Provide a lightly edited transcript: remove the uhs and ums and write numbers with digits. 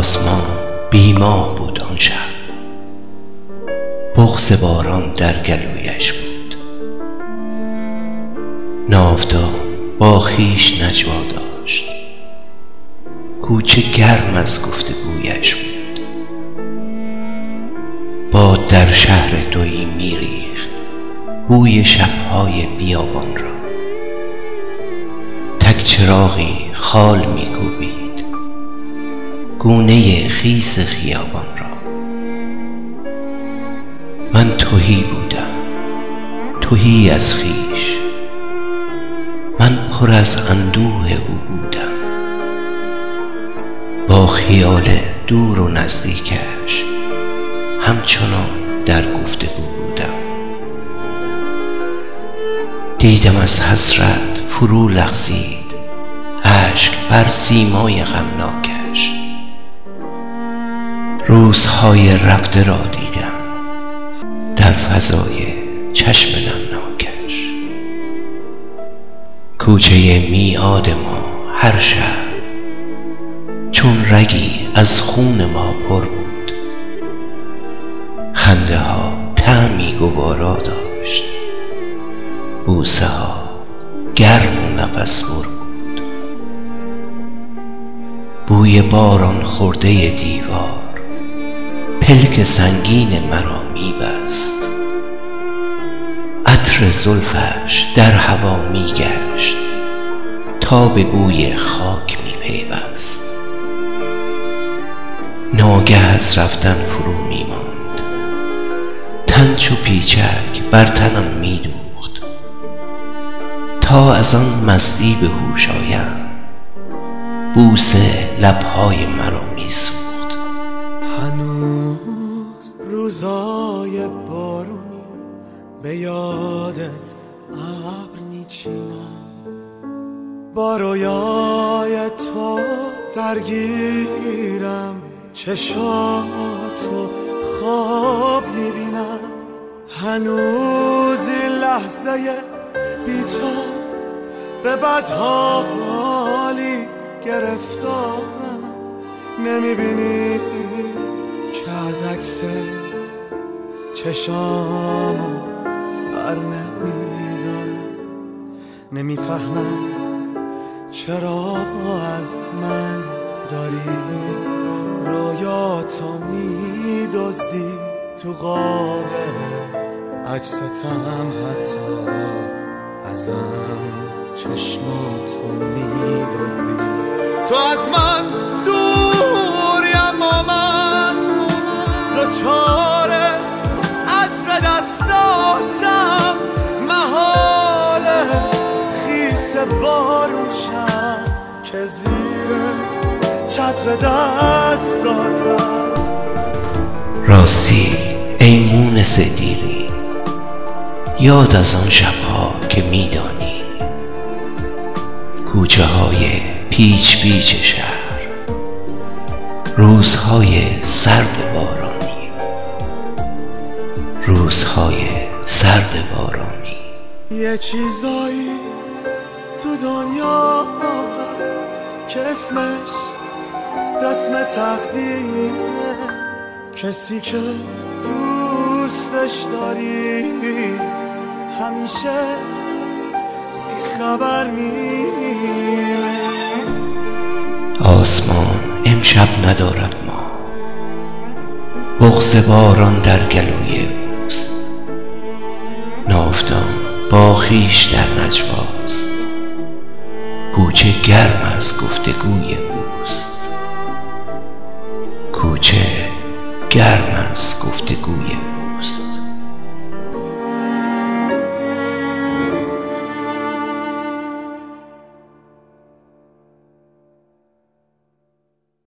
آسمان بی ماه بود آن شب، بغض باران در گلویش بود. ناودان با خویش نجوا داشت، کوچه گرم از گفتگویش بود. باد در شهر دویی میریخت بوی شبهای بیابان را. تک چراغی خال میکوبید گونه خیس خیابان را. من تهی بودم، تهی از خویش. من پر از اندوه او بودم، با خیال دور و نزدیکش همچنان در گفتگو بودم. دیدم از حسرت فرو لغزید اشک بر سیمای غمناکش. روزهای رفته را دیدم در فضای چشم نمناکش. کوچه میعاد ما هر شب چون رگی از خون ما پر بود. خنده ها طعمی گوارا داشت، بوسه ها گرم و نفس بر بود. بوی باران خورده دیوار پلک سنگین مرا می‌بست. عطر زلفش در هوا میگشت تا به بوی خاک میپیوست. ناگه از رفتن فرو میماند، تن چو پیچک بر تنم میدوخت تا از آن مستی به هوش آیم بوسه لبهای مرا میسوخت. هنوز روزای بارونی به یادت ابر میچینم، با رویای تو درگیرم، چشاتو خواب میبینم. هنوز این لحظه بی تو به بدحالی گرفتارم. نمیبینی که از عکست چشامو بر نمیدارم. نمیفهمم چرا از من داری رویاتو میدزدی تو قاب عکستم، حتی ازم چشماتو میدزدی. تو از من دوری اما من دوچار عطر دستاتم. محاله خیس بارون شم که زیر چتر دستاتم. راستی ای مونس دیری، یاد از آن شبها که میدانی کوچه های پیچ پیچ شهر، روزهای سرد بارانی، روزهای سرد بارانی. یه چیزایی تو دنیا هست که اسمش رسم تقدیره. کسی که دوستش داری همیشه بیخبر میره. آسمان امشب ندارد ما، بغض باران در گلوی اوست. ناودان با خویش در نجواست، کوچه گرم از گفتگوی اوست. کوچه گرم از گفتگوی